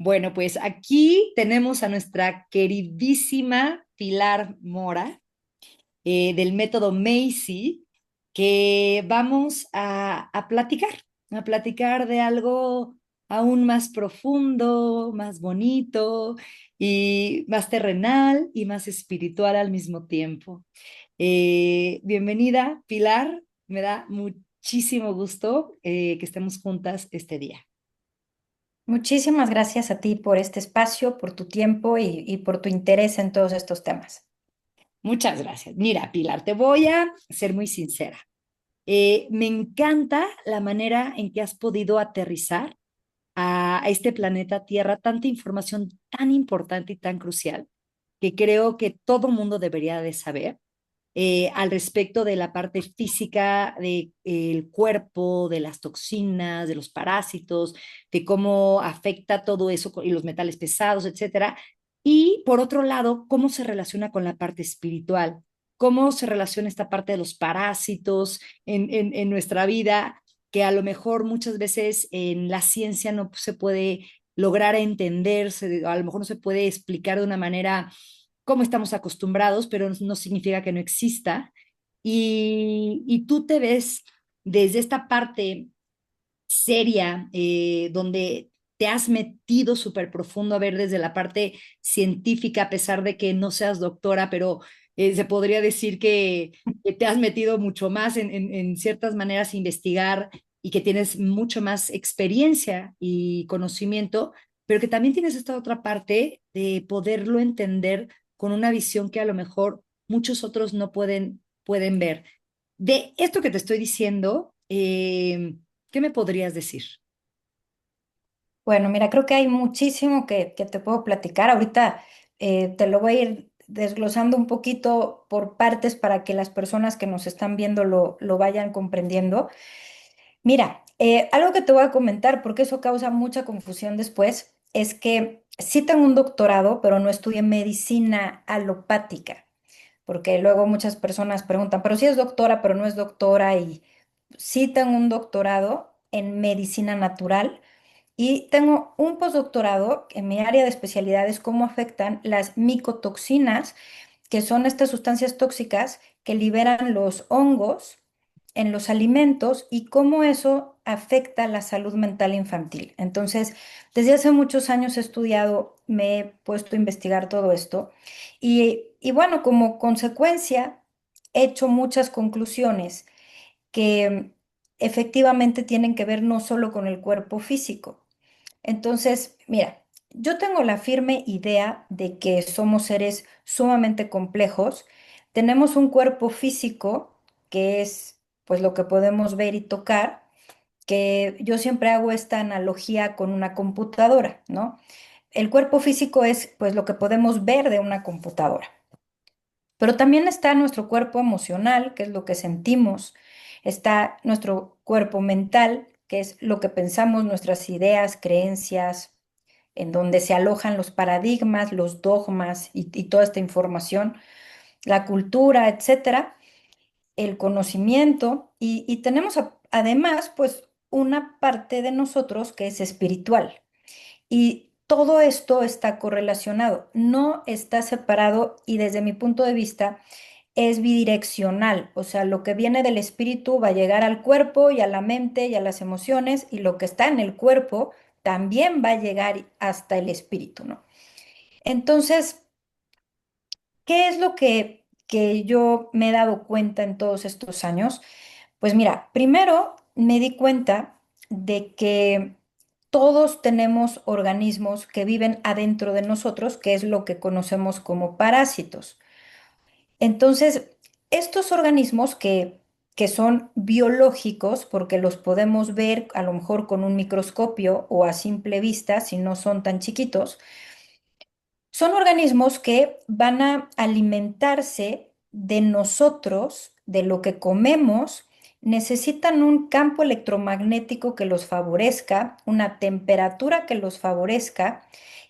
Bueno, pues aquí tenemos a nuestra queridísima Pilar Mora del método Macy, que vamos a platicar de algo aún más profundo, más bonito y más terrenal y más espiritual al mismo tiempo. Bienvenida, Pilar. Me da muchísimo gusto que estemos juntas este día. Muchísimas gracias a ti por este espacio, por tu tiempo y por tu interés en todos estos temas. Muchas gracias. Mira, Pilar, te voy a ser muy sincera. Me encanta la manera en que has podido aterrizar a este planeta Tierra tanta información tan importante y tan crucial que creo que todo mundo debería de saber al respecto de la parte física del cuerpo, de las toxinas, de los parásitos, de cómo afecta todo eso y los metales pesados, etcétera. Y por otro lado, cómo se relaciona con la parte espiritual, cómo se relaciona esta parte de los parásitos en nuestra vida, que a lo mejor muchas veces en la ciencia no se puede lograr entenderse, a lo mejor no se puede explicar de una manera como estamos acostumbrados, pero no significa que no exista. Y tú te ves desde esta parte seria, donde te has metido súper profundo a ver desde la parte científica, a pesar de que no seas doctora, pero se podría decir que te has metido mucho más en ciertas maneras a investigar y que tienes mucho más experiencia y conocimiento, pero que también tienes esta otra parte de poderlo entender con una visión que a lo mejor muchos otros no pueden ver. De esto que te estoy diciendo, ¿qué me podrías decir? Bueno, mira, creo que hay muchísimo que te puedo platicar. Ahorita te lo voy a ir desglosando un poquito por partes para que las personas que nos están viendo lo vayan comprendiendo. Mira, algo que te voy a comentar, porque eso causa mucha confusión después, es que sí tengo un doctorado, pero no estudié medicina alopática, porque luego muchas personas preguntan, pero sí es doctora, pero no es doctora, y sí tengo un doctorado en medicina natural y tengo un postdoctorado en mi área de especialidad es cómo afectan las micotoxinas, que son estas sustancias tóxicas que liberan los hongos en los alimentos y cómo eso afecta la salud mental infantil. Entonces, desde hace muchos años he estudiado, me he puesto a investigar todo esto y bueno, como consecuencia, he hecho muchas conclusiones que efectivamente tienen que ver no solo con el cuerpo físico. Entonces, mira, yo tengo la firme idea de que somos seres sumamente complejos. Tenemos un cuerpo físico que es pues lo que podemos ver y tocar, que yo siempre hago esta analogía con una computadora, ¿no? El cuerpo físico es pues lo que podemos ver de una computadora. Pero también está nuestro cuerpo emocional, que es lo que sentimos, está nuestro cuerpo mental, que es lo que pensamos, nuestras ideas, creencias, en donde se alojan los paradigmas, los dogmas y toda esta información, la cultura, etcétera, el conocimiento, y tenemos además, pues, una parte de nosotros que es espiritual. Y todo esto está correlacionado, no está separado y desde mi punto de vista es bidireccional, o sea, lo que viene del espíritu va a llegar al cuerpo y a la mente y a las emociones y lo que está en el cuerpo también va a llegar hasta el espíritu, ¿no? Entonces, ¿qué es lo que yo me he dado cuenta en todos estos años? Pues mira, primero me di cuenta de que todos tenemos organismos que viven adentro de nosotros, que es lo que conocemos como parásitos. Entonces, estos organismos que son biológicos, porque los podemos ver a lo mejor con un microscopio o a simple vista, si no son tan chiquitos, son organismos que van a alimentarse de nosotros, de lo que comemos, necesitan un campo electromagnético que los favorezca, una temperatura que los favorezca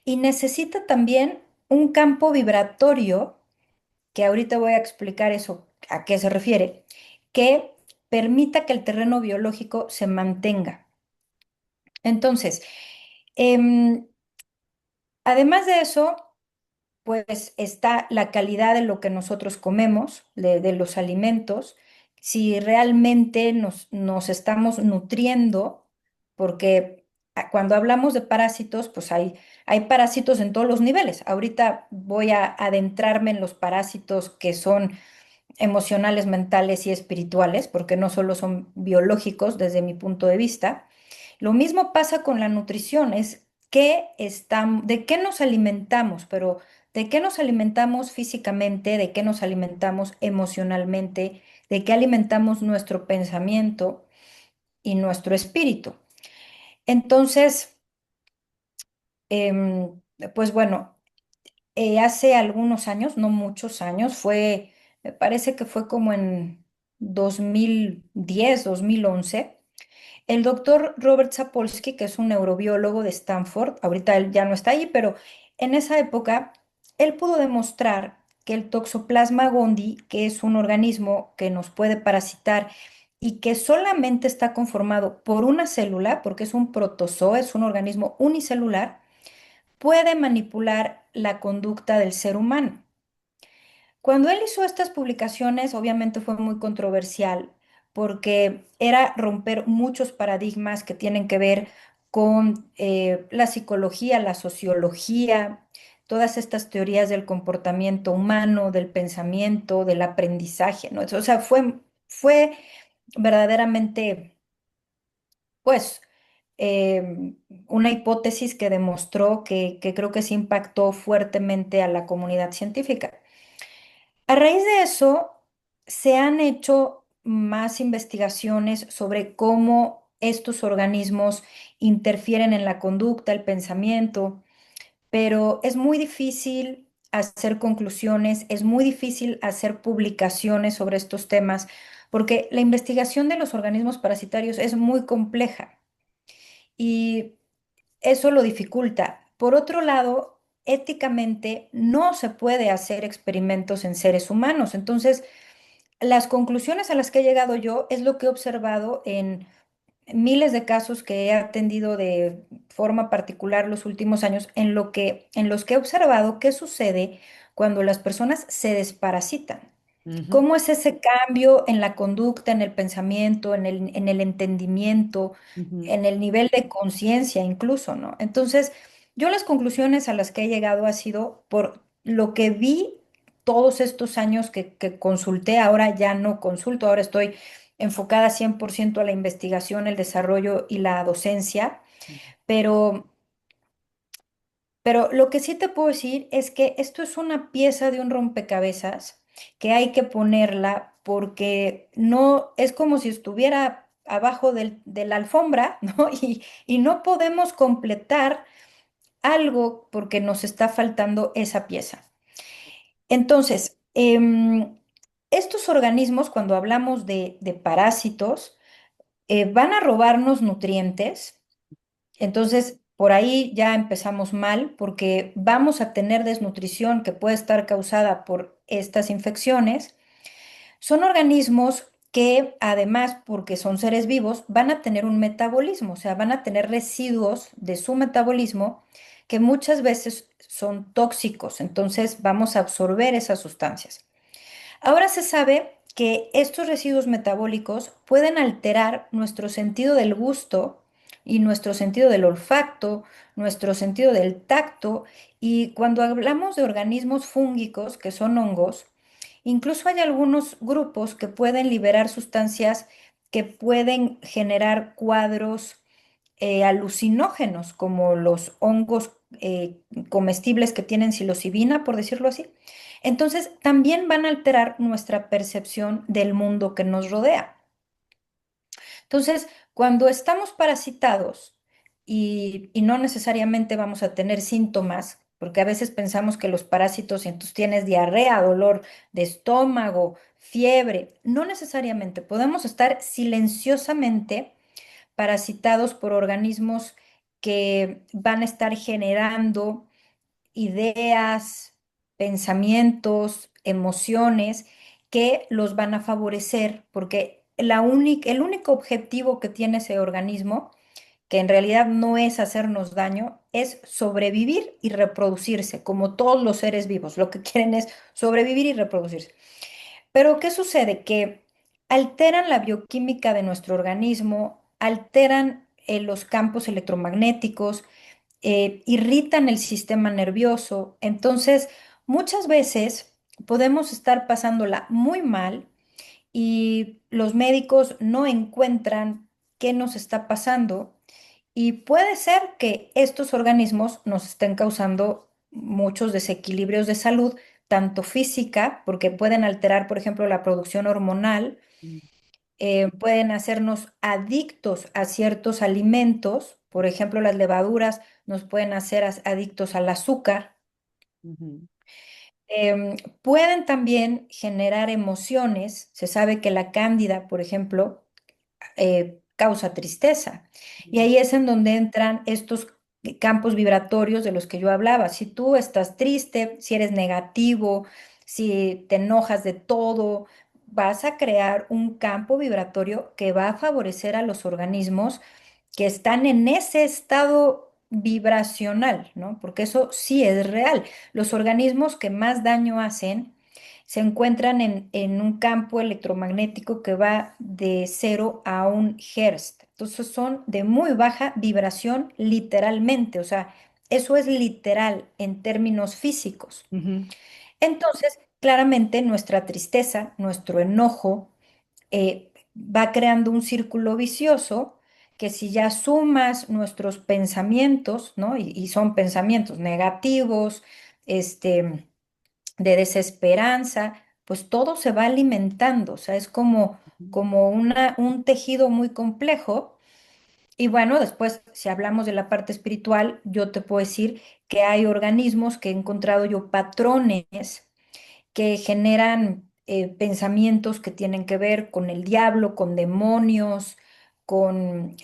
y necesita también un campo vibratorio, que ahorita voy a explicar eso a qué se refiere, que permita que el terreno biológico se mantenga. Entonces, em, Además de eso, pues está la calidad de lo que nosotros comemos, de los alimentos, si realmente nos estamos nutriendo, porque cuando hablamos de parásitos, pues hay parásitos en todos los niveles. Ahorita voy a adentrarme en los parásitos que son emocionales, mentales y espirituales, porque no solo son biológicos desde mi punto de vista. Lo mismo pasa con la nutrición, es de qué nos alimentamos, pero de qué nos alimentamos físicamente, de qué nos alimentamos emocionalmente, de qué alimentamos nuestro pensamiento y nuestro espíritu. Entonces, pues bueno, hace algunos años, no muchos años, me parece que fue como en 2010, 2011. El doctor Robert Sapolsky, que es un neurobiólogo de Stanford, ahorita él ya no está ahí, pero en esa época él pudo demostrar que el Toxoplasma gondii, que es un organismo que nos puede parasitar y que solamente está conformado por una célula, porque es un protozoo, es un organismo unicelular, puede manipular la conducta del ser humano. Cuando él hizo estas publicaciones, obviamente fue muy controversial porque era romper muchos paradigmas que tienen que ver con la psicología, la sociología, todas estas teorías del comportamiento humano, del pensamiento, del aprendizaje, ¿no? O sea, fue verdaderamente, pues, una hipótesis que demostró que creo que sí impactó fuertemente a la comunidad científica. A raíz de eso, se han hecho más investigaciones sobre cómo estos organismos interfieren en la conducta, el pensamiento, pero es muy difícil hacer conclusiones, es muy difícil hacer publicaciones sobre estos temas, porque la investigación de los organismos parasitarios es muy compleja y eso lo dificulta. Por otro lado, éticamente no se puede hacer experimentos en seres humanos. Entonces, las conclusiones a las que he llegado yo es lo que he observado en miles de casos que he atendido de forma particular los últimos años, en los que he observado qué sucede cuando las personas se desparasitan. Ujú, ¿Cómo es ese cambio en la conducta, en el pensamiento, en el entendimiento, ujú. en el nivel de conciencia incluso, ¿no? Entonces, yo las conclusiones a las que he llegado ha sido por lo que vi todos estos años que consulté, ahora ya no consulto, ahora estoy enfocada 100% a la investigación, el desarrollo y la docencia, pero lo que sí te puedo decir es que esto es una pieza de un rompecabezas que hay que ponerla porque no es como si estuviera abajo de la alfombra, ¿no? Y no podemos completar algo porque nos está faltando esa pieza. Entonces, estos organismos, cuando hablamos de parásitos, van a robarnos nutrientes. Entonces, por ahí ya empezamos mal porque vamos a tener desnutrición que puede estar causada por estas infecciones. Son organismos que además, porque son seres vivos, van a tener un metabolismo, o sea, van a tener residuos de su metabolismo que muchas veces son tóxicos. Entonces, vamos a absorber esas sustancias. Ahora se sabe que estos residuos metabólicos pueden alterar nuestro sentido del gusto y nuestro sentido del olfacto, nuestro sentido del tacto, y cuando hablamos de organismos fúngicos, que son hongos, incluso hay algunos grupos que pueden liberar sustancias que pueden generar cuadros alucinógenos, como los hongos comestibles que tienen psilocibina, por decirlo así. Entonces, también van a alterar nuestra percepción del mundo que nos rodea. Entonces, cuando estamos parasitados y no necesariamente vamos a tener síntomas, porque a veces pensamos que los parásitos, y entonces tienes diarrea, dolor de estómago, fiebre, no necesariamente. Podemos estar silenciosamente parasitados por organismos que van a estar generando ideas, pensamientos, emociones que los van a favorecer, porque el único objetivo que tiene ese organismo que en realidad no es hacernos daño, es sobrevivir y reproducirse, como todos los seres vivos. Lo que quieren es sobrevivir y reproducirse. Pero ¿qué sucede? Que alteran la bioquímica de nuestro organismo, alteran los campos electromagnéticos, irritan el sistema nervioso. Entonces, muchas veces podemos estar pasándola muy mal y los médicos no encuentran qué nos está pasando y puede ser que estos organismos nos estén causando muchos desequilibrios de salud, tanto física, porque pueden alterar, por ejemplo, la producción hormonal, Mm, pueden hacernos adictos a ciertos alimentos, por ejemplo, las levaduras nos pueden hacer adictos al azúcar. ujú, Pueden también generar emociones. Se sabe que la cándida, por ejemplo, causa tristeza. Y ahí es en donde entran estos campos vibratorios de los que yo hablaba. Si tú estás triste, si eres negativo, si te enojas de todo, vas a crear un campo vibratorio que va a favorecer a los organismos que están en ese estado vibracional, ¿no? Porque eso sí es real. Los organismos que más daño hacen se encuentran en un campo electromagnético que va de 0 a 1 Hz. Entonces son de muy baja vibración literalmente, o sea, eso es literal en términos físicos. ujú, Entonces, claramente nuestra tristeza, nuestro enojo, va creando un círculo vicioso que si ya sumas nuestros pensamientos, ¿no? Y son pensamientos negativos, este de desesperanza, pues todo se va alimentando, o sea, es ujú, como un tejido muy complejo. Y bueno, después, si hablamos de la parte espiritual, yo te puedo decir que hay organismos que he encontrado yo patrones que generan pensamientos que tienen que ver con el diablo, con demonios, con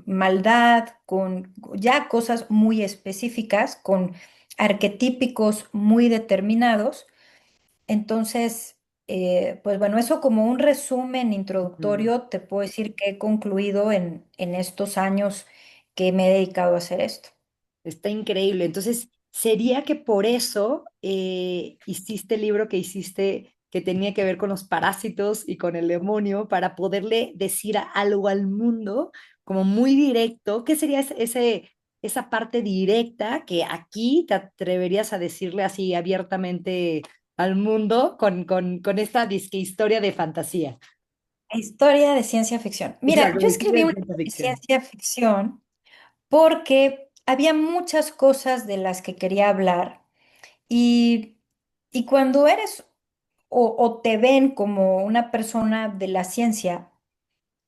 maldad, con ya cosas muy específicas, con arquetípicos muy determinados. Entonces, pues bueno, eso como un resumen ujú. introductorio, te puedo decir que he concluido en estos años que me he dedicado a hacer esto. Está increíble. Entonces, sería que por eso hiciste el libro que hiciste que tenía que ver con los parásitos y con el demonio para poderle decir algo al mundo como muy directo. ¿Qué sería esa parte directa que aquí te atreverías a decirle así abiertamente al mundo con esta disque historia de fantasía? Historia de ciencia ficción. Mira, Exacto, yo de historia escribí de un ciencia libro de ficción. ciencia ficción porque había muchas cosas de las que quería hablar y, y cuando eres o te ven como una persona de la ciencia,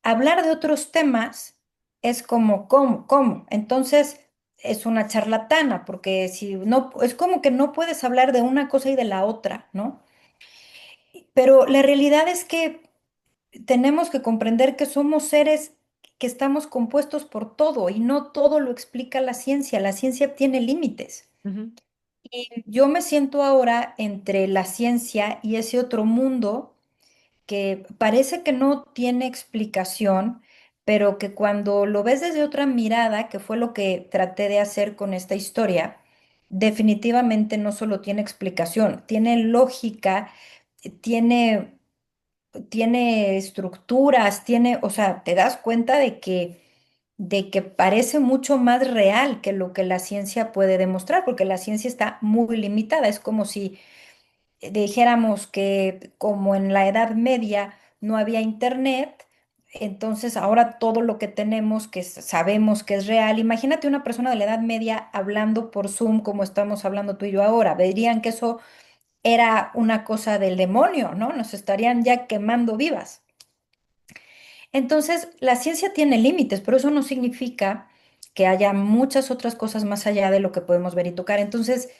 hablar de otros temas es como, ¿cómo? ¿Cómo? Entonces es una charlatana porque si no, es como que no puedes hablar de una cosa y de la otra, ¿no? Pero la realidad es que tenemos que comprender que somos seres que estamos compuestos por todo y no todo lo explica la ciencia. La ciencia tiene límites. Ujú, Y yo me siento ahora entre la ciencia y ese otro mundo que parece que no tiene explicación, pero que cuando lo ves desde otra mirada, que fue lo que traté de hacer con esta historia, definitivamente no solo tiene explicación, tiene lógica, tiene estructuras, o sea, te das cuenta de que parece mucho más real que lo que la ciencia puede demostrar, porque la ciencia está muy limitada. Es como si dijéramos que como en la Edad Media no había internet, entonces ahora todo lo que tenemos que sabemos que es real. Imagínate una persona de la Edad Media hablando por Zoom como estamos hablando tú y yo ahora. Verían que eso era una cosa del demonio, ¿no? Nos estarían ya quemando vivas. Entonces, la ciencia tiene límites, pero eso no significa que haya muchas otras cosas más allá de lo que podemos ver y tocar. Entonces,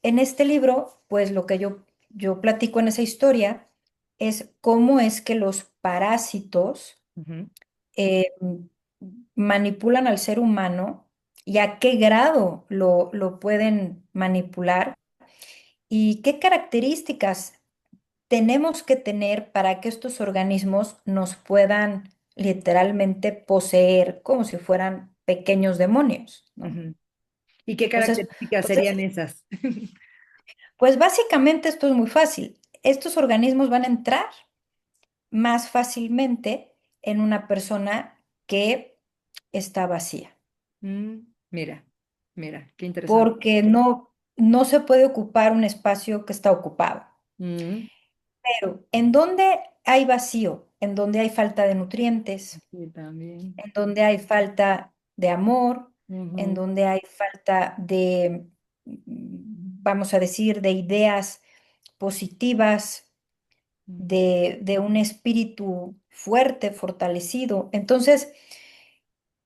en este libro, pues lo que yo platico en esa historia es cómo es que los parásitos ujú. eh, manipulan al ser humano y a qué grado lo pueden manipular y qué características tenemos que tener para que estos organismos nos puedan literalmente poseer como si fueran pequeños demonios, ¿no? Ujú. ¿Y qué Entonces, características pues, serían esas? pues básicamente esto es muy fácil. Estos organismos van a entrar más fácilmente en una persona que está vacía, Mira, mira, qué interesante. porque no se puede ocupar un espacio que está ocupado. Mm, Pero en donde hay vacío, en donde hay falta de nutrientes, sí, también. en donde hay falta de amor, en Ujú, donde hay falta de, vamos a decir, de ideas positivas, ujú, de un espíritu fuerte, fortalecido. Entonces,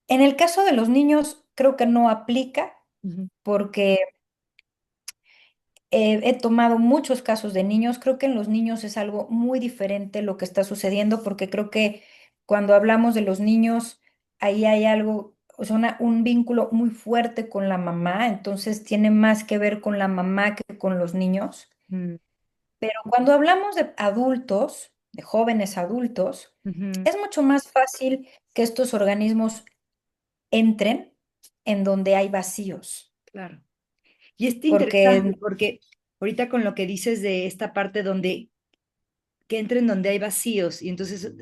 en el caso de los niños, creo que no aplica ujú, porque he tomado muchos casos de niños. Creo que en los niños es algo muy diferente lo que está sucediendo porque creo que cuando hablamos de los niños, ahí hay algo, o sea, un vínculo muy fuerte con la mamá, entonces tiene más que ver con la mamá que con los niños. mm, Pero cuando hablamos de adultos, de jóvenes adultos, ujú, es mucho más fácil que estos organismos entren en donde hay vacíos, claro. Y es interesante porque, porque ahorita con lo que dices de esta parte donde que entren donde hay vacíos y entonces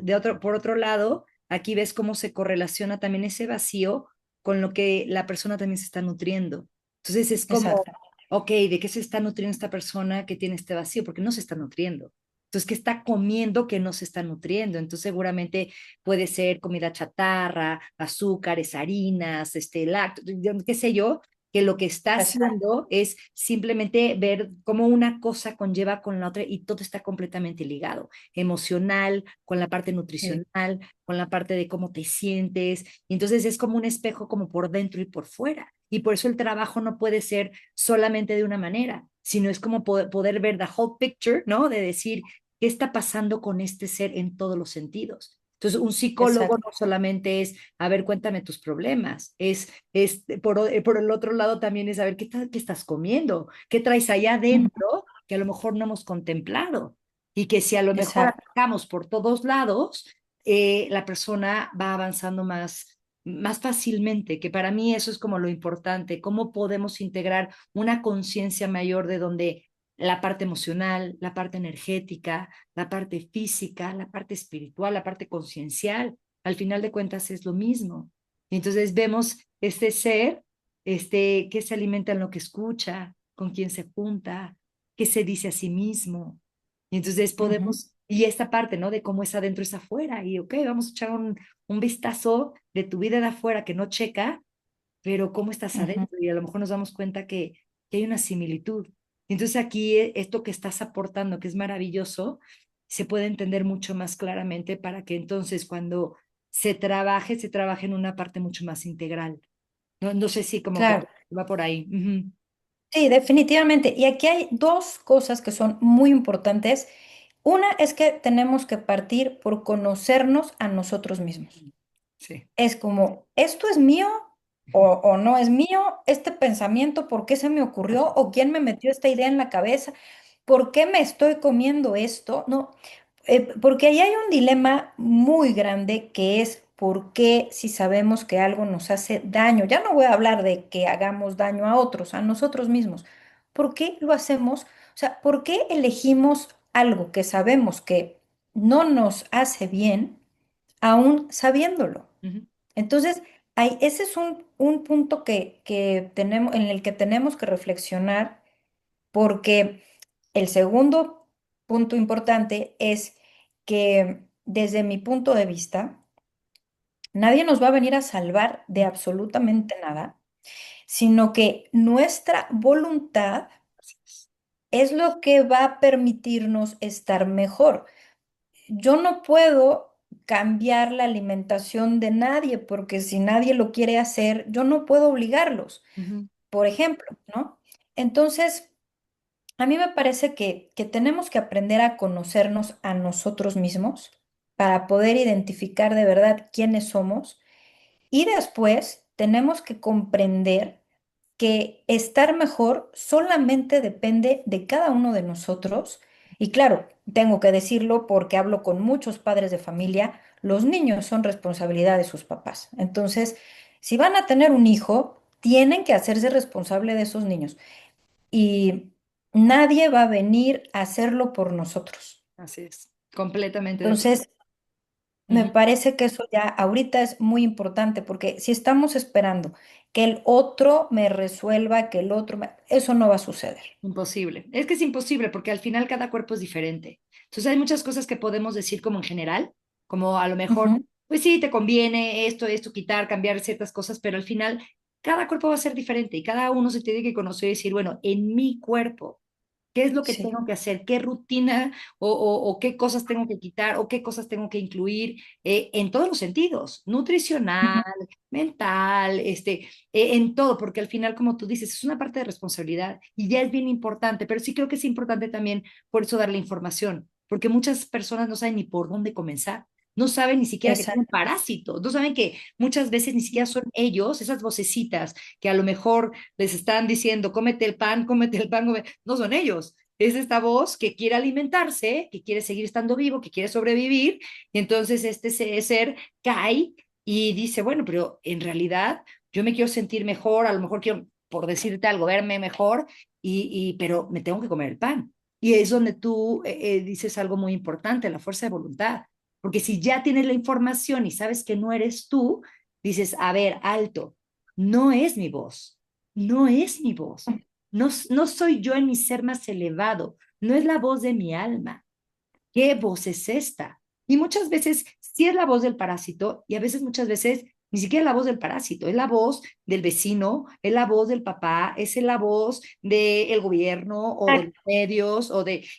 por otro lado, aquí ves cómo se correlaciona también ese vacío con lo que la persona también se está nutriendo. Entonces es como, exacto, ok, ¿de qué se está nutriendo esta persona que tiene este vacío? Porque no se está nutriendo. Entonces, ¿qué está comiendo que no se está nutriendo? Entonces, seguramente puede ser comida chatarra, azúcares, harinas, lácteos, qué sé yo, que lo que está exacto, haciendo es simplemente ver cómo una cosa conlleva con la otra y todo está completamente ligado, emocional, con la parte sí, nutricional, con la parte de cómo te sientes. Y entonces es como un espejo como por dentro y por fuera. Y por eso el trabajo no puede ser solamente de una manera, sino es como poder ver the whole picture, ¿no? De decir, ¿qué está pasando con este ser en todos los sentidos? Entonces, un psicólogo exacto. no solamente es, a ver, cuéntame tus problemas, por el otro lado también es saber qué estás comiendo, qué traes allá Ujú, adentro que a lo mejor no hemos contemplado y que si a lo mejor exacto, atacamos por todos lados, la persona va avanzando más fácilmente, que para mí eso es como lo importante, cómo podemos integrar una conciencia mayor de donde la parte emocional, la parte energética, la parte física, la parte espiritual, la parte conciencial, al final de cuentas es lo mismo. Y entonces vemos este ser, que se alimenta en lo que escucha, con quién se junta, qué se dice a sí mismo. Y entonces ujú, podemos, y esta parte, ¿no? De cómo es adentro es afuera. Y ok, vamos a echar un vistazo de tu vida de afuera que no checa, pero cómo estás ujú. adentro. Y a lo mejor nos damos cuenta que hay una similitud. Y entonces aquí esto que estás aportando, que es maravilloso, se puede entender mucho más claramente para que entonces cuando se trabaje en una parte mucho más integral. No, no sé si como que Claro, va por ahí. Ujú. sí, definitivamente. Y aquí hay dos cosas que son muy importantes. Una es que tenemos que partir por conocernos a nosotros mismos. Sí. Es como, ¿esto es mío o no es mío? ¿Este pensamiento, por qué se me ocurrió? ¿O quién me metió esta idea en la cabeza? ¿Por qué me estoy comiendo esto? No, porque ahí hay un dilema muy grande que es por qué si sabemos que algo nos hace daño, ya no voy a hablar de que hagamos daño a otros, a nosotros mismos, ¿por qué lo hacemos? O sea, ¿por qué elegimos algo que sabemos que no nos hace bien, aún sabiéndolo? Ujú, Entonces, ese es un punto que tenemos, en el que tenemos que reflexionar, porque el segundo punto importante es que desde mi punto de vista, nadie nos va a venir a salvar de absolutamente nada, sino que nuestra voluntad así es. es lo que va a permitirnos estar mejor. Yo no puedo cambiar la alimentación de nadie porque si nadie lo quiere hacer, yo no puedo obligarlos, Ujú, por ejemplo, ¿no? Entonces, a mí me parece que tenemos que aprender a conocernos a nosotros mismos para poder identificar de verdad quiénes somos y después tenemos que comprender que estar mejor solamente depende de cada uno de nosotros. Y claro, tengo que decirlo porque hablo con muchos padres de familia, los niños son responsabilidad de sus papás. Entonces, si van a tener un hijo, tienen que hacerse responsable de esos niños y nadie va a venir a hacerlo por nosotros. Así es, completamente de acuerdo. Entonces, me parece que eso ya ahorita es muy importante porque si estamos esperando que el otro me resuelva, que el otro eso no va a suceder. Imposible. Es que es imposible porque al final cada cuerpo es diferente. Entonces hay muchas cosas que podemos decir como en general, como a lo mejor, Ujú. pues sí, te conviene esto, quitar, cambiar ciertas cosas, pero al final cada cuerpo va a ser diferente y cada uno se tiene que conocer y decir, bueno, en mi cuerpo, ¿qué es lo que Sí. tengo que hacer? ¿Qué rutina o qué cosas tengo que quitar o qué cosas tengo que incluir en todos los sentidos? Nutricional, Ujú. mental, en todo, porque al final, como tú dices, es una parte de responsabilidad y ya es bien importante, pero sí creo que es importante también por eso darle información, porque muchas personas no saben ni por dónde comenzar. No saben ni siquiera que tienen Exacto. parásitos, no saben que muchas veces ni siquiera son ellos, esas vocecitas que a lo mejor les están diciendo, cómete el pan, no son ellos. Es esta voz que quiere alimentarse, que quiere seguir estando vivo, que quiere sobrevivir, y entonces este ser cae y dice, bueno, pero en realidad yo me quiero sentir mejor, a lo mejor quiero, por decirte algo, verme mejor, pero me tengo que comer el pan. Y es donde tú dices algo muy importante, la fuerza de voluntad. Porque si ya tienes la información y sabes que no eres tú, dices, a ver, alto, no es mi voz, no es mi voz, no soy yo en mi ser más elevado, no es la voz de mi alma. ¿Qué voz es esta? Y muchas veces sí es la voz del parásito y a veces muchas veces ni siquiera es la voz del parásito, es la voz del vecino, es la voz del papá, es la voz del gobierno o de los medios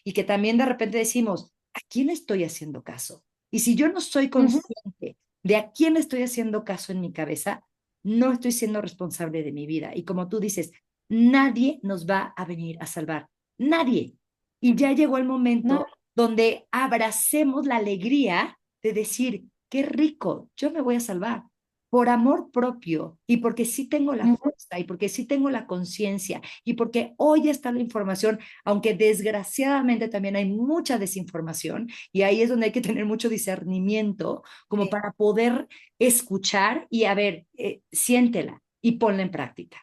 y que también de repente decimos, ¿a quién estoy haciendo caso? Y si yo no soy Ujú. consciente de a quién estoy haciendo caso en mi cabeza, no estoy siendo responsable de mi vida. Y como tú dices, nadie nos va a venir a salvar, nadie. Y ya llegó el No. momento donde abracemos la alegría de decir, qué rico, yo me voy a salvar por amor propio y porque sí tengo la Ujú. fuerza y porque sí tengo la conciencia y porque hoy está la información, aunque desgraciadamente también hay mucha desinformación y ahí es donde hay que tener mucho discernimiento como Sí, para poder escuchar y a ver, siéntela y ponla en práctica.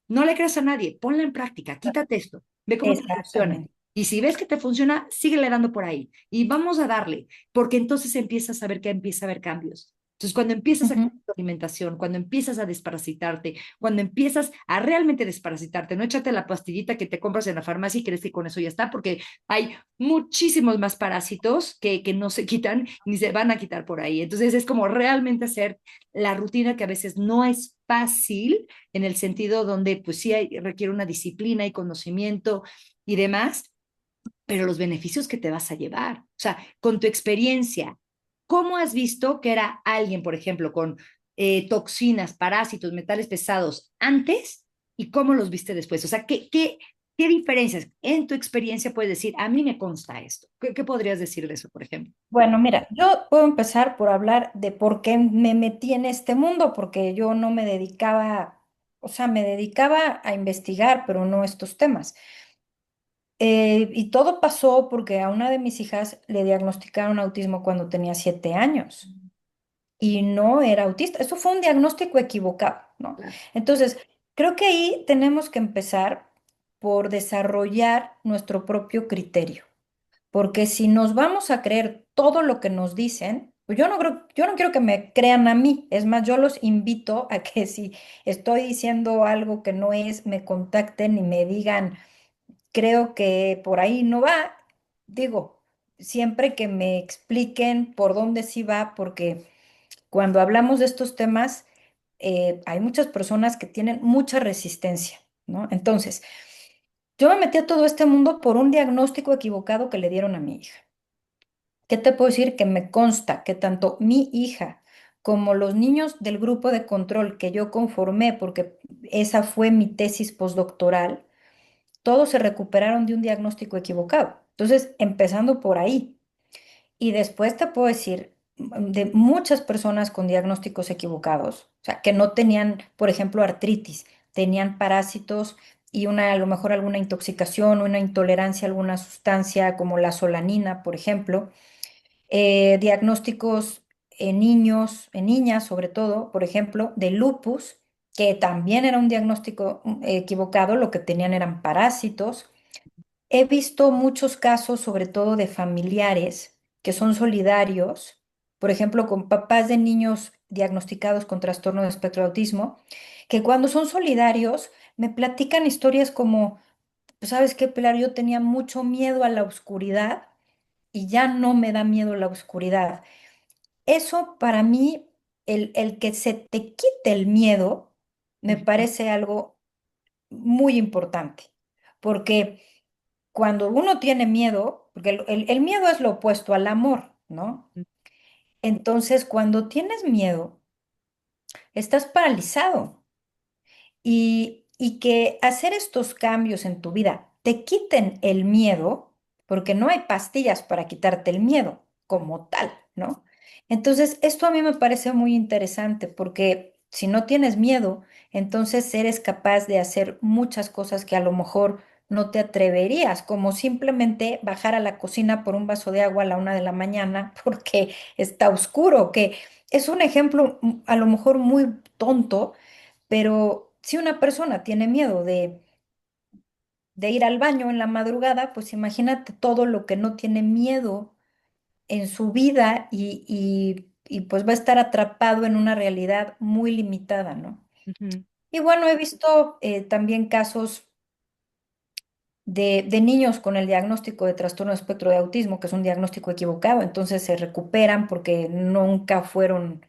No le creas a nadie, ponla en práctica, quítate esto, ve cómo te funciona. exactamente. Y si ves que te funciona, síguele dando por ahí. Y vamos a darle, porque entonces empiezas a ver que empieza a haber cambios. Entonces, cuando empiezas a Ujú. cambiar tu alimentación, cuando empiezas a desparasitarte, cuando empiezas a realmente desparasitarte, no echarte la pastillita que te compras en la farmacia y crees que con eso ya está, porque hay muchísimos más parásitos que no se quitan ni se van a quitar por ahí. Entonces, es como realmente hacer la rutina que a veces no es fácil en el sentido donde pues sí requiere una disciplina y conocimiento y demás, pero los beneficios que te vas a llevar, o sea, con tu experiencia, ¿cómo has visto que era alguien, por ejemplo, con toxinas, parásitos, metales pesados antes y cómo los viste después? O sea, ¿qué diferencias en tu experiencia puedes decir? A mí me consta esto. ¿Qué podrías decir de eso, por ejemplo? Bueno, mira, yo puedo empezar por hablar de por qué me metí en este mundo, porque yo no me dedicaba, o sea, me dedicaba a investigar, pero no estos temas. Y todo pasó porque a una de mis hijas le diagnosticaron autismo cuando tenía 7 años y no era autista. Eso fue un diagnóstico equivocado, ¿no? Claro. Entonces, creo que ahí tenemos que empezar por desarrollar nuestro propio criterio. Porque si nos vamos a creer todo lo que nos dicen, pues yo no quiero que me crean a mí. Es más, yo los invito a que si estoy diciendo algo que no es, me contacten y me digan, creo que por ahí no va. Digo, siempre que me expliquen por dónde sí va, porque cuando hablamos de estos temas, hay muchas personas que tienen mucha resistencia, ¿no? Entonces, yo me metí a todo este mundo por un diagnóstico equivocado que le dieron a mi hija. ¿Qué te puedo decir? Que me consta que tanto mi hija como los niños del grupo de control que yo conformé, porque esa fue mi tesis postdoctoral, todos se recuperaron de un diagnóstico equivocado. Entonces, empezando por ahí. Y después te puedo decir de muchas personas con diagnósticos equivocados, o sea, que no tenían, por ejemplo, artritis, tenían parásitos y a lo mejor alguna intoxicación o una intolerancia a alguna sustancia como la solanina, por ejemplo, diagnósticos en niños, en niñas sobre todo, por ejemplo, de lupus, que también era un diagnóstico equivocado, lo que tenían eran parásitos. He visto muchos casos, sobre todo de familiares que son solidarios, por ejemplo, con papás de niños diagnosticados con trastorno de espectro de autismo, que cuando son solidarios me platican historias como, pues, ¿sabes qué, Pilar? Yo tenía mucho miedo a la oscuridad y ya no me da miedo la oscuridad. Eso para mí, el que se te quite el miedo, me Ujú, parece algo muy importante, porque cuando uno tiene miedo, porque el miedo es lo opuesto al amor, ¿no? Entonces, cuando tienes miedo, estás paralizado y que hacer estos cambios en tu vida te quiten el miedo, porque no hay pastillas para quitarte el miedo como tal, ¿no? Entonces, esto a mí me parece muy interesante porque si no tienes miedo, entonces eres capaz de hacer muchas cosas que a lo mejor no te atreverías, como simplemente bajar a la cocina por un vaso de agua a la 1 de la mañana porque está oscuro, que es un ejemplo a lo mejor muy tonto, pero si una persona tiene miedo de ir al baño en la madrugada, pues imagínate todo lo que no tiene miedo en su vida y pues va a estar atrapado en una realidad muy limitada, ¿no? ujú, Y bueno, he visto también casos de niños con el diagnóstico de trastorno de espectro de autismo, que es un diagnóstico equivocado, entonces se recuperan porque nunca fueron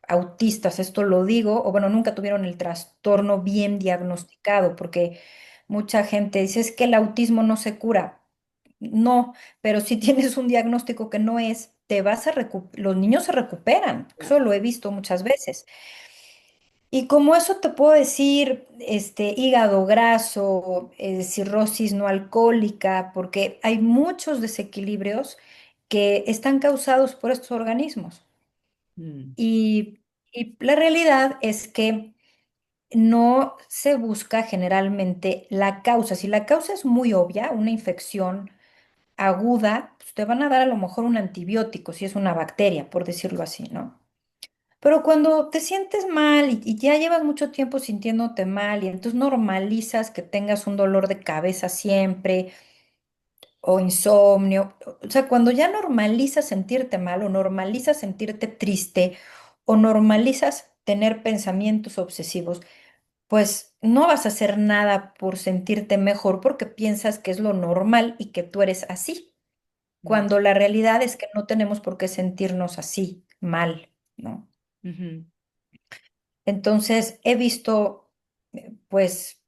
autistas, esto lo digo, o bueno, nunca tuvieron el trastorno bien diagnosticado, porque mucha gente dice, es que el autismo no se cura. No, pero si tienes un diagnóstico que no es, los niños se recuperan, eso lo he visto muchas veces. Y como eso te puedo decir, hígado graso, cirrosis no alcohólica, porque hay muchos desequilibrios que están causados por estos organismos. mm, Y, y la realidad es que no se busca generalmente la causa. Si la causa es muy obvia, una infección aguda, pues te van a dar a lo mejor un antibiótico, si es una bacteria, por decirlo así, ¿no? Pero cuando te sientes mal y ya llevas mucho tiempo sintiéndote mal y entonces normalizas que tengas un dolor de cabeza siempre o insomnio, o sea, cuando ya normalizas sentirte mal o normalizas sentirte triste o normalizas tener pensamientos obsesivos, pues no vas a hacer nada por sentirte mejor porque piensas que es lo normal y que tú eres así, mm, cuando la realidad es que no tenemos por qué sentirnos así, mal, ¿no? ujú, Entonces, he visto, pues,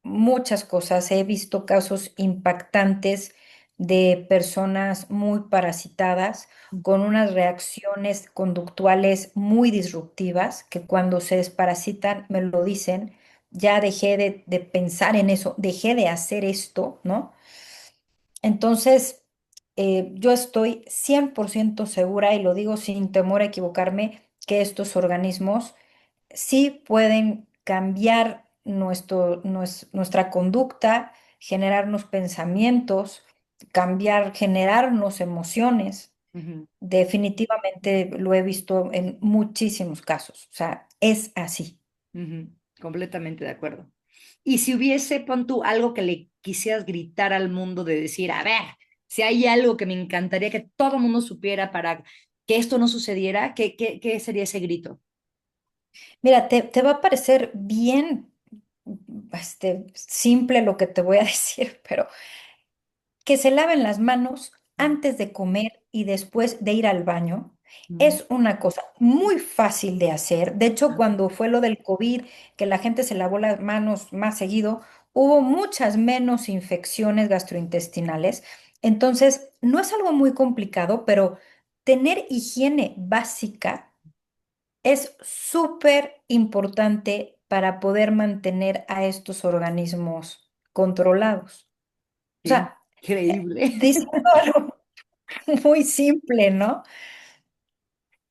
muchas cosas. He visto casos impactantes de personas muy parasitadas, con unas reacciones conductuales muy disruptivas, que cuando se desparasitan me lo dicen, ya dejé de pensar en eso, dejé de hacer esto, ¿no? Entonces, yo estoy 100% segura, y lo digo sin temor a equivocarme, que estos organismos sí pueden cambiar nuestra conducta, generarnos pensamientos, generarnos emociones. ujú, Definitivamente lo he visto en muchísimos casos. O sea, es así. ujú. Completamente de acuerdo. Y si hubiese, pon tú, algo que le quisieras gritar al mundo de decir, a ver, si hay algo que me encantaría que todo el mundo supiera para que esto no sucediera, ¿qué sería ese grito? Mira, te va a parecer bien, simple lo que te voy a decir, pero que se laven las manos antes de comer y después de ir al baño. Ujú. Es una cosa muy fácil de hacer. De hecho, cuando fue lo del COVID, que la gente se lavó las manos más seguido, hubo muchas menos infecciones gastrointestinales. Entonces, no es algo muy complicado, pero tener higiene básica es súper importante para poder mantener a estos organismos controlados. O Qué sea, increíble. diciendo algo muy simple, ¿no?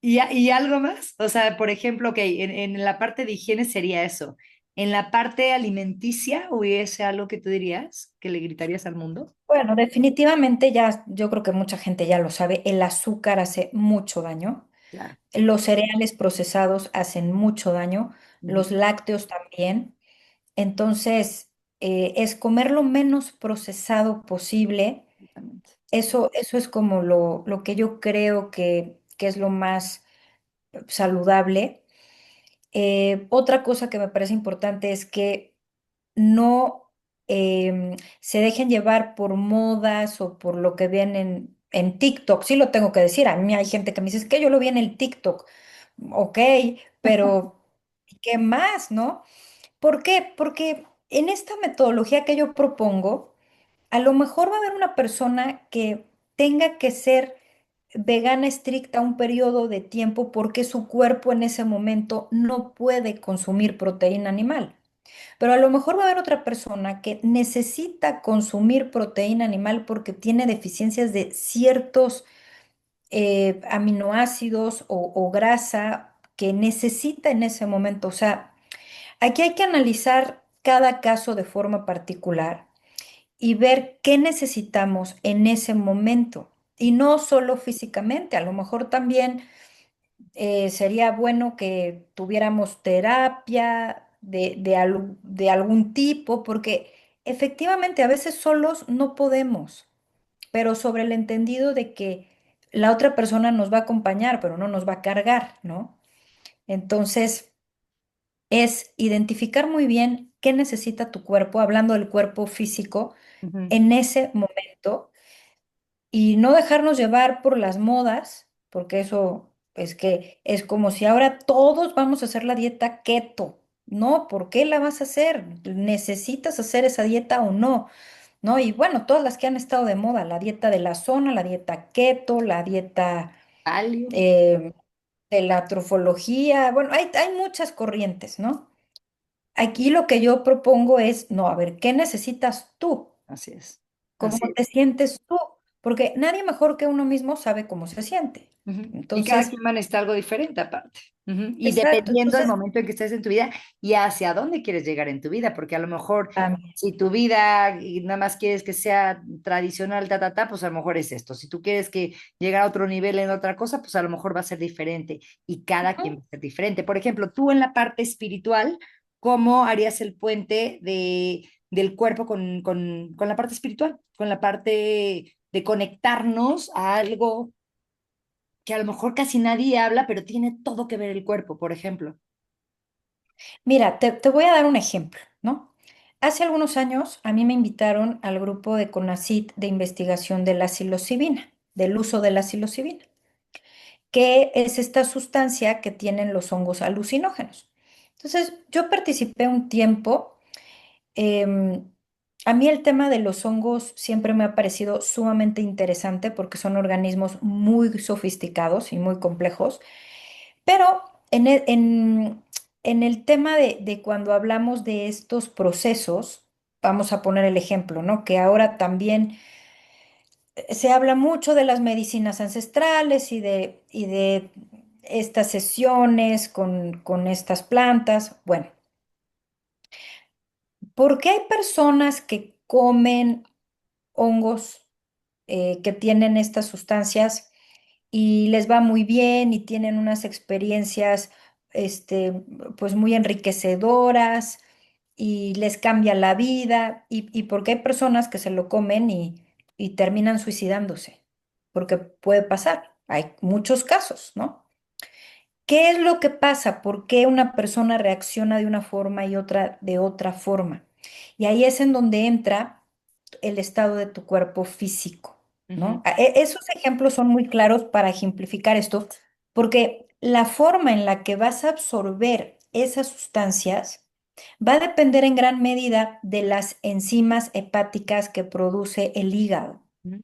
¿Y algo más? O sea, por ejemplo, ok, en la parte de higiene sería eso. En la parte alimenticia, ¿hubiese algo que tú dirías, que le gritarías al mundo? Bueno, definitivamente ya, yo creo que mucha gente ya lo sabe, el azúcar hace mucho daño. claro. Los cereales procesados hacen mucho daño, Ujú, los lácteos también. Entonces, es comer lo menos procesado posible. absolutamente. Eso es como lo que yo creo que es lo más saludable. Otra cosa que me parece importante es que no se dejen llevar por modas o por lo que ven en TikTok. Sí lo tengo que decir, a mí hay gente que me dice, es que yo lo vi en el TikTok. Ok, pero ¿qué más, no? ¿Por qué? Porque en esta metodología que yo propongo, a lo mejor va a haber una persona que tenga que ser vegana estricta un periodo de tiempo porque su cuerpo en ese momento no puede consumir proteína animal. Pero a lo mejor va a haber otra persona que necesita consumir proteína animal porque tiene deficiencias de ciertos aminoácidos o grasa que necesita en ese momento. O sea, aquí hay que analizar cada caso de forma particular y ver qué necesitamos en ese momento. Y no solo físicamente, a lo mejor también sería bueno que tuviéramos terapia de algún tipo, porque efectivamente a veces solos no podemos, pero sobre el entendido de que la otra persona nos va a acompañar, pero no nos va a cargar, ¿no? Entonces, es identificar muy bien qué necesita tu cuerpo, hablando del cuerpo físico, Ujú. en ese momento y no dejarnos llevar por las modas, porque eso es que es como si ahora todos vamos a hacer la dieta keto. No, ¿por qué la vas a hacer? ¿Necesitas hacer esa dieta o no? ¿No? Y bueno, todas las que han estado de moda, la dieta de la zona, la dieta keto, la dieta Palio, eh, de la trofología, bueno, hay muchas corrientes, ¿no? Aquí lo que yo propongo es, no, a ver, ¿qué necesitas tú? así es. ¿Cómo Así te es. sientes tú? Porque nadie mejor que uno mismo sabe cómo se siente. Ujú. Y cada Entonces, quien va a necesitar algo diferente aparte. Ujú. Y exacto. dependiendo del Entonces, momento en que estés en tu vida y hacia dónde quieres llegar en tu vida, porque a lo mejor también. si tu vida y nada más quieres que sea tradicional, pues a lo mejor es esto. Si tú quieres que llegar a otro nivel en otra cosa, pues a lo mejor va a ser diferente y cada quien va a ser diferente. Por ejemplo, tú en la parte espiritual, ¿cómo harías el puente del cuerpo con la parte espiritual, con la parte de conectarnos a algo que a lo mejor casi nadie habla, pero tiene todo que ver el cuerpo, por ejemplo? Mira, te voy a dar un ejemplo, ¿no? Hace algunos años a mí me invitaron al grupo de CONACYT de investigación de la psilocibina, del uso de la psilocibina, que es esta sustancia que tienen los hongos alucinógenos. Entonces, yo participé un tiempo. Em, a mí el tema de los hongos siempre me ha parecido sumamente interesante porque son organismos muy sofisticados y muy complejos, pero en el tema de cuando hablamos de estos procesos, vamos a poner el ejemplo, ¿no? Que ahora también se habla mucho de las medicinas ancestrales y de estas sesiones con estas plantas. Bueno, ¿por qué hay personas que comen hongos que tienen estas sustancias y les va muy bien y tienen unas experiencias pues muy enriquecedoras y les cambia la vida? Y por qué hay personas que se lo comen y terminan suicidándose? Porque puede pasar, hay muchos casos, ¿no? ¿Qué es lo que pasa? ¿Por qué una persona reacciona de una forma y otra de otra forma? Y ahí es en donde entra el estado de tu cuerpo físico, Ujú, ¿no? Esos ejemplos son muy claros para ejemplificar esto, porque la forma en la que vas a absorber esas sustancias va a depender en gran medida de las enzimas hepáticas que produce el hígado. ujú,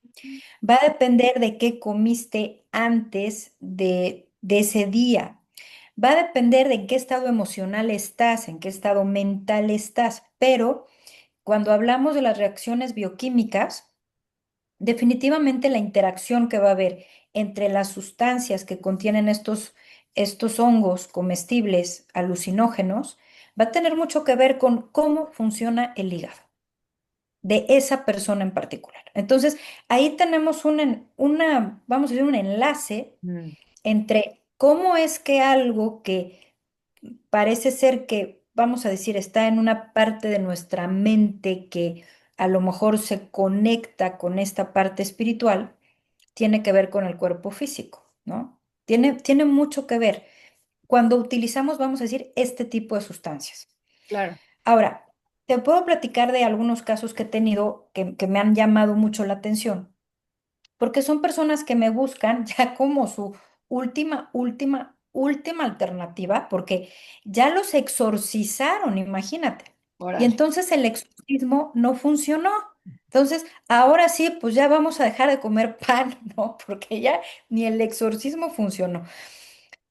Va a depender de qué comiste antes de ese día. Va a depender de en qué estado emocional estás, en qué estado mental estás. Pero cuando hablamos de las reacciones bioquímicas, definitivamente la interacción que va a haber entre las sustancias que contienen estos hongos comestibles alucinógenos va a tener mucho que ver con cómo funciona el hígado de esa persona en particular. Entonces, ahí tenemos vamos a decir, un enlace ujú. entre ¿Cómo es que algo que parece ser que, vamos a decir, está en una parte de nuestra mente que a lo mejor se conecta con esta parte espiritual, tiene que ver con el cuerpo físico, ¿no? Tiene mucho que ver cuando utilizamos, vamos a decir, este tipo de sustancias. Claro. Ahora, te puedo platicar de algunos casos que he tenido que me han llamado mucho la atención, porque son personas que me buscan ya como su última alternativa, porque ya los exorcizaron, imagínate. Y Órale. entonces el exorcismo no funcionó. Entonces, ahora sí, pues ya vamos a dejar de comer pan, ¿no? Porque ya ni el exorcismo funcionó.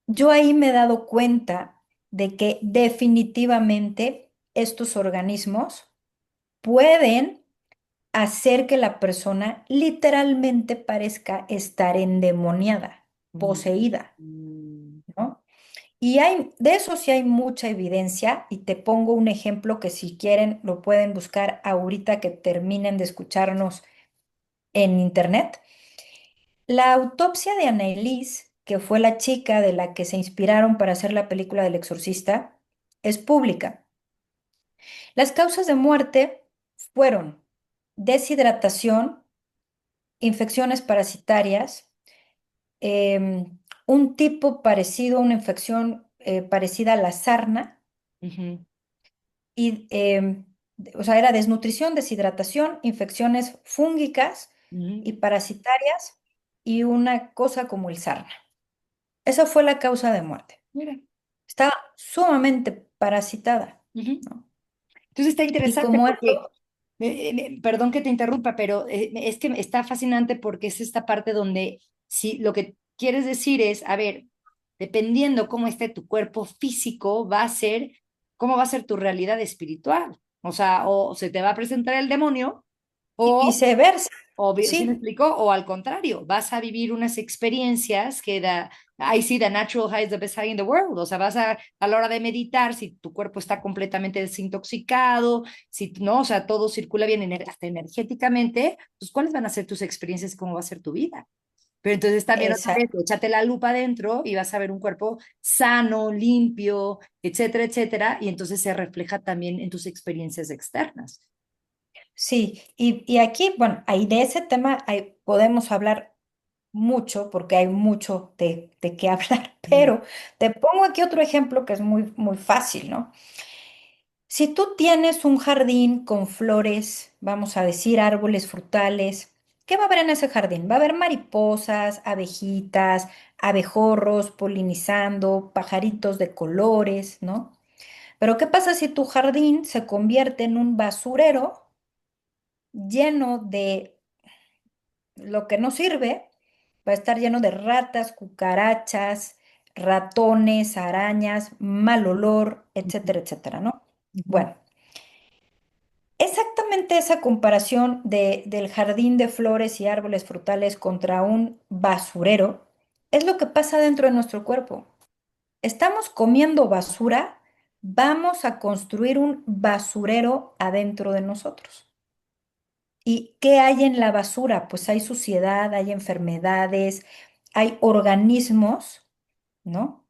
Yo ahí me he dado cuenta de que definitivamente estos organismos pueden hacer que la persona literalmente parezca estar endemoniada, poseída, Mm. ¿no? Y de eso sí hay mucha evidencia y te pongo un ejemplo que si quieren lo pueden buscar ahorita que terminen de escucharnos en internet. La autopsia de Anneliese, que fue la chica de la que se inspiraron para hacer la película del Exorcista, es pública. Las causas de muerte fueron deshidratación, infecciones parasitarias, un tipo parecido, una infección parecida a la sarna, Ujú, y, o sea, era desnutrición, deshidratación, infecciones fúngicas ujú. y parasitarias y una cosa como el sarna. Esa fue la causa de muerte. Mira. Estaba sumamente parasitada, Ujú. ¿no? Entonces está Y interesante como porque, esto, perdón que te interrumpa, pero es que está fascinante porque es esta parte donde si lo que quieres decir es, a ver, dependiendo cómo esté tu cuerpo físico, va a ser cómo va a ser tu realidad espiritual. O sea, o se te va a presentar el demonio y o viceversa, ¿sí me sí, explicó? O al contrario, vas a vivir unas experiencias que I see the natural high is the best high in the world. O sea, a la hora de meditar, si tu cuerpo está completamente desintoxicado, si no, o sea, todo circula bien hasta energéticamente, pues ¿cuáles van a ser tus experiencias? ¿Cómo va a ser tu vida? Pero entonces también otra vez, exacto. échate la lupa adentro y vas a ver un cuerpo sano, limpio, etcétera, etcétera, y entonces se refleja también en tus experiencias externas. Sí, y aquí, bueno, ahí de ese tema podemos hablar mucho porque hay mucho de qué hablar, Mm. pero te pongo aquí otro ejemplo que es muy fácil, ¿no? Si tú tienes un jardín con flores, vamos a decir árboles frutales, ¿qué va a haber en ese jardín? Va a haber mariposas, abejitas, abejorros polinizando, pajaritos de colores, ¿no? Pero ¿qué pasa si tu jardín se convierte en un basurero lleno de lo que no sirve? Va a estar lleno de ratas, cucarachas, ratones, arañas, mal olor, Ujú, etcétera, etcétera, ¿no? ujú. Bueno, exactamente esa comparación del jardín de flores y árboles frutales contra un basurero es lo que pasa dentro de nuestro cuerpo. Estamos comiendo basura, vamos a construir un basurero adentro de nosotros. ¿Y qué hay en la basura? Pues hay suciedad, hay enfermedades, hay organismos, ¿no?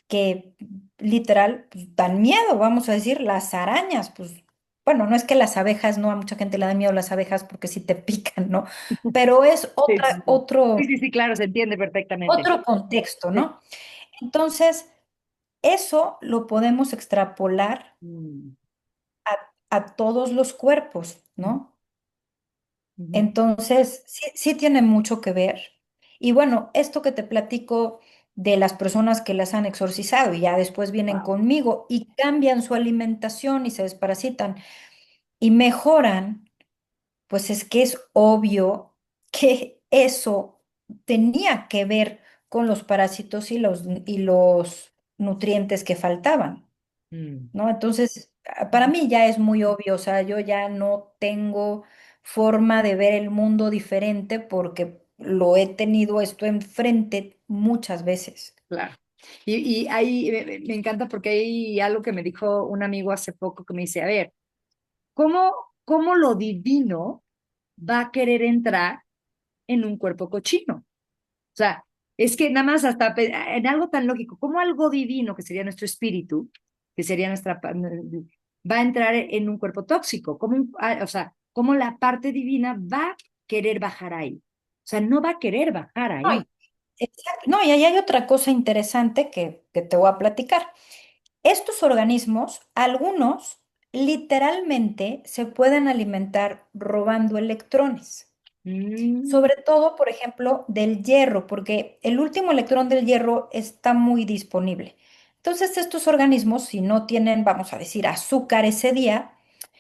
Que literal pues, dan miedo, vamos a decir, las arañas, pues bueno, no es que las abejas, no, a mucha gente le dan miedo las abejas porque sí te pican, ¿no? Pero es Sí, sí, otra, sí. Sí, sí, sí, claro, se entiende perfectamente. otro contexto, Sí. ¿no? Entonces, eso lo podemos extrapolar Mm. a todos los cuerpos, Ujú, ¿no? ujú. Entonces, sí tiene mucho que ver. Y bueno, esto que te platico de las personas que las han exorcizado y ya después vienen Wow. conmigo y cambian su alimentación y se desparasitan y mejoran, pues es que es obvio que eso tenía que ver con los parásitos y los nutrientes que faltaban. Mm. ¿No? Entonces, para mí ya es muy obvio, o sea, yo ya no tengo forma de ver el mundo diferente porque lo he tenido esto enfrente muchas veces. Claro. Y ahí me encanta porque hay algo que me dijo un amigo hace poco que me dice, a ver, ¿cómo, cómo lo divino va a querer entrar en un cuerpo cochino? O sea, Es que nada más hasta en algo tan lógico, como algo divino, que sería nuestro espíritu, que sería va a entrar en un cuerpo tóxico, o sea, cómo la parte divina va a querer bajar ahí. O sea, no va a querer bajar No, ahí. exacto. No, y ahí hay otra cosa interesante que te voy a platicar. Estos organismos, algunos literalmente se pueden alimentar robando electrones. Mm, Sobre todo, por ejemplo, del hierro, porque el último electrón del hierro está muy disponible. Entonces, estos organismos, si no tienen, vamos a decir, azúcar ese día,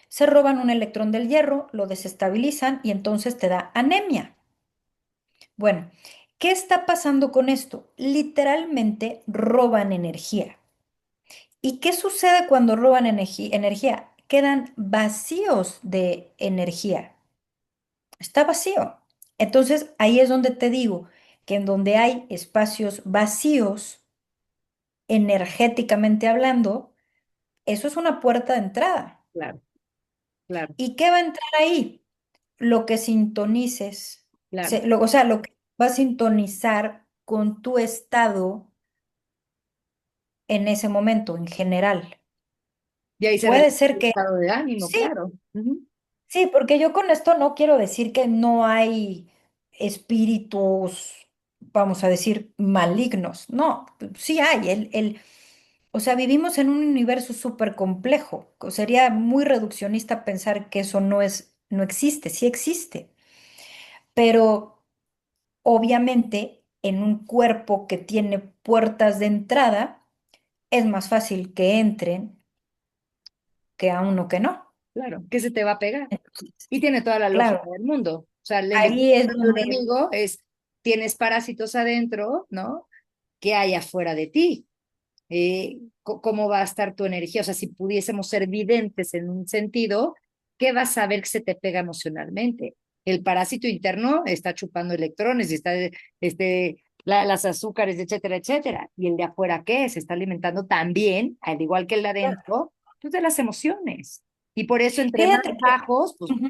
se roban un electrón del hierro, lo desestabilizan y entonces te da anemia. Bueno, ¿qué está pasando con esto? Literalmente roban energía. ¿Y qué sucede cuando roban energía? Quedan vacíos de energía. Está vacío. Entonces, ahí es donde te digo que en donde hay espacios vacíos, energéticamente hablando, eso es una puerta de entrada. claro, claro, ¿Y qué va a entrar ahí? Lo que sintonices, claro. o sea, lo que va a sintonizar con tu estado en ese momento, en general. Y ahí se Puede refleja ser el que estado de ánimo, sí, claro. Ujú. sí, porque yo con esto no quiero decir que no hay espíritus, vamos a decir, malignos. No, sí hay. O sea, vivimos en un universo súper complejo. Sería muy reduccionista pensar que eso no existe. Sí existe. Pero obviamente en un cuerpo que tiene puertas de entrada, es más fácil que entren que a uno que no. Claro, que se te va a pegar. Entonces, Y tiene toda la lógica claro, del mundo. O sea, el ejemplo ahí es de un donde... amigo es, tienes parásitos adentro, ¿no? ¿Qué hay afuera de ti? ¿Cómo va a estar tu energía? O sea, si pudiésemos ser videntes en un sentido, ¿qué vas a ver que se te pega emocionalmente? El parásito interno está chupando electrones y está, las azúcares, etcétera, etcétera. ¿Y el de afuera qué? Se está alimentando también, al igual que el de adentro, pues de las emociones. Y por eso entre más Fíjate que... bajos, pues Ujú.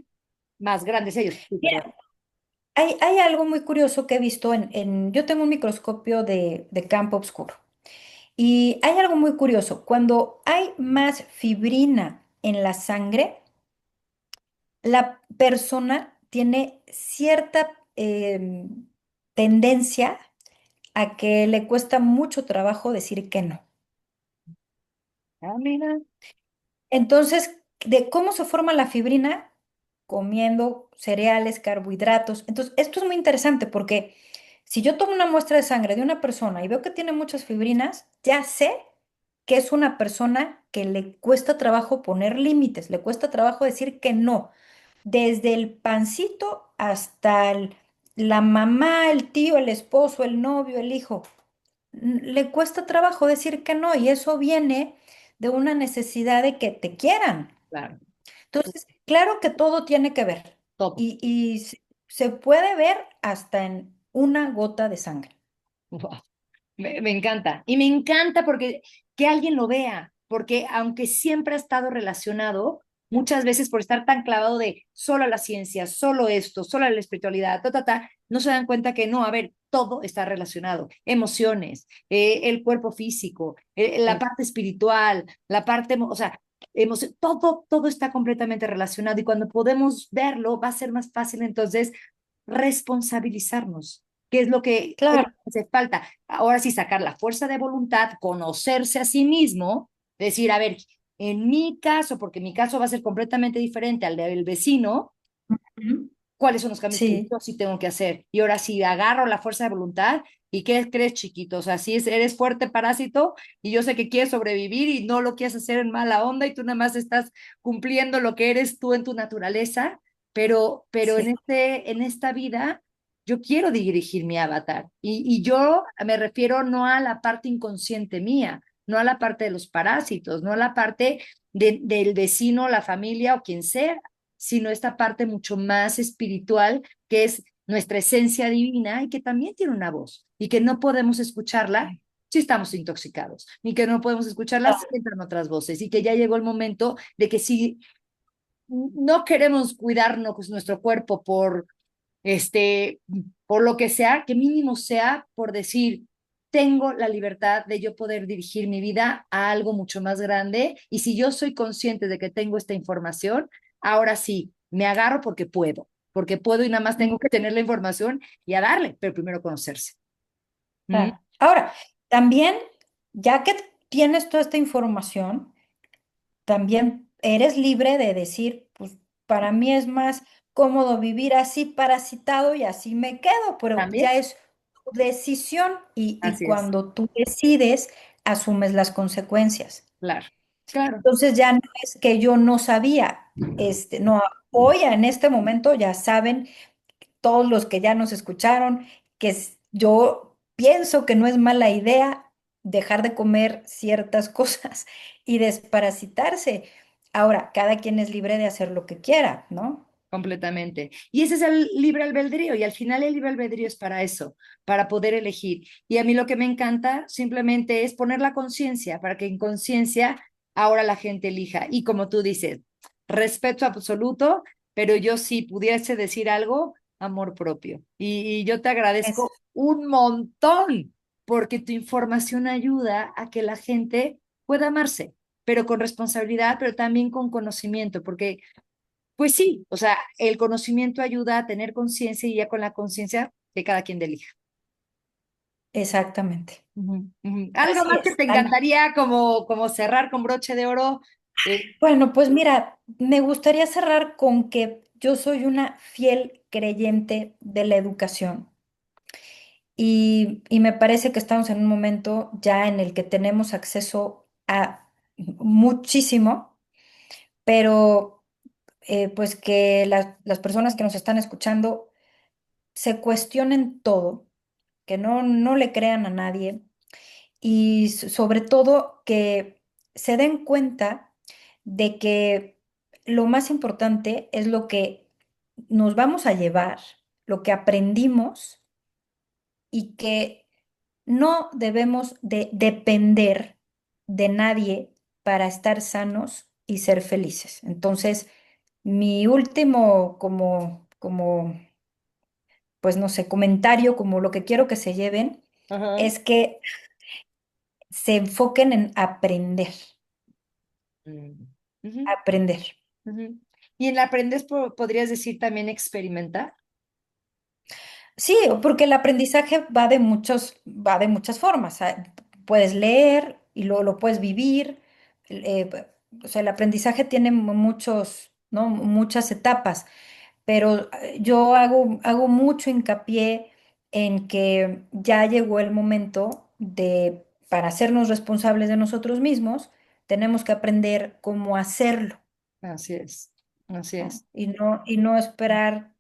más grandes ellos. Sí, perdón. Mira, hay algo muy curioso que he visto yo tengo un microscopio de campo oscuro y hay algo muy curioso. Cuando hay más fibrina en la sangre, la persona tiene cierta tendencia a que le cuesta mucho trabajo decir que no. Ah, mira, Entonces, ¿de cómo se forma la fibrina? Comiendo cereales, carbohidratos. Entonces, esto es muy interesante porque si yo tomo una muestra de sangre de una persona y veo que tiene muchas fibrinas, ya sé que es una persona que le cuesta trabajo poner límites, le cuesta trabajo decir que no, desde el pancito hasta la mamá, el tío, el esposo, el novio, el hijo. Le cuesta trabajo decir que no y eso viene de una necesidad de que te quieran. claro, Entonces, claro que todo tiene que ver todo. y se puede ver hasta en una gota de sangre. Wow. Me encanta. Y me encanta porque que alguien lo vea, porque aunque siempre ha estado relacionado, muchas veces por estar tan clavado de solo la ciencia, solo esto, solo la espiritualidad, no se dan cuenta que no, a ver, todo está relacionado. Emociones, el cuerpo físico, la Sí. parte espiritual, la parte, o sea, todo está completamente relacionado y cuando podemos verlo va a ser más fácil entonces responsabilizarnos, que es lo Claro. que hace falta. Ahora sí, sacar la fuerza de voluntad, conocerse a sí mismo, decir, a ver, en mi caso, porque mi caso va a ser completamente diferente al del vecino, Ujú. ¿cuáles son los cambios que Sí, yo sí tengo que hacer? Y ahora sí, agarro la fuerza de voluntad. ¿Y qué crees, chiquito? O sea, si eres fuerte parásito y yo sé que quieres sobrevivir y no lo quieres hacer en mala onda y tú nada más estás cumpliendo lo que eres tú en tu naturaleza, pero sí, en esta vida yo quiero dirigir mi avatar y yo me refiero no a la parte inconsciente mía, no a la parte de los parásitos, no a la parte del vecino, la familia o quien sea, sino esta parte mucho más espiritual que es nuestra esencia divina y que también tiene una voz y que no podemos escucharla si estamos intoxicados, ni que no podemos escucharla si claro, entran otras voces y que ya llegó el momento de que si no queremos cuidarnos nuestro cuerpo por este por lo que sea, que mínimo sea por decir, tengo la libertad de yo poder dirigir mi vida a algo mucho más grande y si yo soy consciente de que tengo esta información, ahora sí, me agarro porque puedo y nada más tengo que tener la información y a darle, pero primero conocerse. ¿Mm? Claro. Ahora, también, ya que tienes toda esta información, también eres libre de decir, pues para mí es más cómodo vivir así parasitado y así me quedo, pero También, ya es tu decisión y así es, cuando tú decides, asumes las consecuencias. claro, claro, Entonces ya no es que yo no sabía, no, hoy en este momento ya saben todos los que ya nos escucharon que yo pienso que no es mala idea dejar de comer ciertas cosas y desparasitarse. Ahora, cada quien es libre de hacer lo que quiera, ¿no? completamente. Y ese es el libre albedrío y al final el libre albedrío es para eso, para poder elegir. Y a mí lo que me encanta simplemente es poner la conciencia para que en conciencia ahora la gente elija. Y como tú dices, respeto absoluto, pero yo si pudiese decir algo, amor propio. Y yo te Es agradezco un montón porque tu información ayuda a que la gente pueda amarse, pero con responsabilidad, pero también con conocimiento, porque pues sí, o sea, el conocimiento ayuda a tener conciencia y ya con la conciencia de cada quien elija. exactamente. Ujú, ujú. ¿Algo Así más que es. te encantaría como cerrar con broche de oro? Bueno, pues mira, me gustaría cerrar con que yo soy una fiel creyente de la educación y me parece que estamos en un momento ya en el que tenemos acceso a muchísimo, pero pues que las personas que nos están escuchando se cuestionen todo, que no le crean a nadie y sobre todo que se den cuenta de que lo más importante es lo que nos vamos a llevar, lo que aprendimos y que no debemos de depender de nadie para estar sanos y ser felices. Entonces, mi último pues no sé, comentario, como lo que quiero que se lleven, Ajá. es que se enfoquen en aprender, Mm. Ujú, aprender. ujú. Y en la aprendes podrías decir también experimentar. Sí, porque el aprendizaje va de muchas formas. Puedes leer y luego lo puedes vivir. O sea, el aprendizaje tiene muchos, ¿no? Muchas etapas, pero yo hago mucho hincapié en que ya llegó el momento para hacernos responsables de nosotros mismos, tenemos que aprender cómo hacerlo, Así es, así ¿no? es. Y no esperar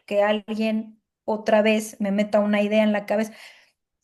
que alguien otra vez me meta una idea en la cabeza,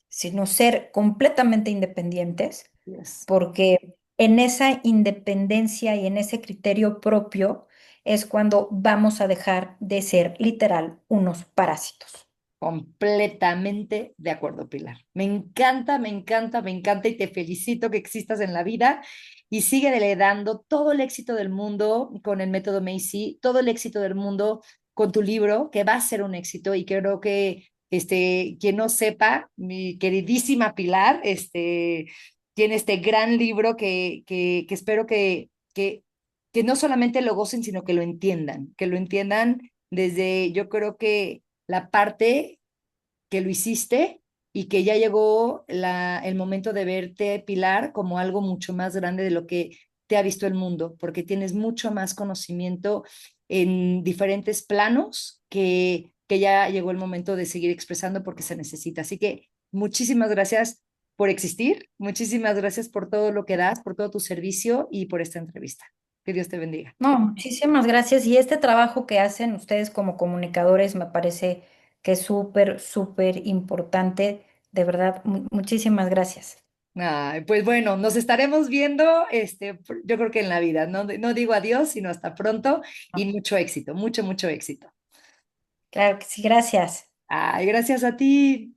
sino ser completamente independientes, Así es. porque en esa independencia y en ese criterio propio es cuando vamos a dejar de ser literal unos parásitos. Completamente de acuerdo, Pilar. Me encanta, me encanta, me encanta y te felicito que existas en la vida y sigue dando todo el éxito del mundo con el método Macy, todo el éxito del mundo con tu libro, que va a ser un éxito y creo que quien no sepa, mi queridísima Pilar, tiene este gran libro que espero que no solamente lo gocen, sino que lo entiendan desde, yo creo que la parte que lo hiciste y que ya llegó el momento de verte, Pilar, como algo mucho más grande de lo que te ha visto el mundo, porque tienes mucho más conocimiento en diferentes planos que ya llegó el momento de seguir expresando porque se necesita. Así que muchísimas gracias por existir, muchísimas gracias por todo lo que das, por todo tu servicio y por esta entrevista. Que Dios te bendiga. No, muchísimas gracias. Y este trabajo que hacen ustedes como comunicadores me parece que es súper, súper importante. De verdad, muchísimas gracias. Ay, pues bueno, nos estaremos viendo, yo creo que en la vida, no digo adiós, sino hasta pronto y mucho éxito, mucho, mucho éxito. Claro que sí, gracias. Ay, gracias a ti.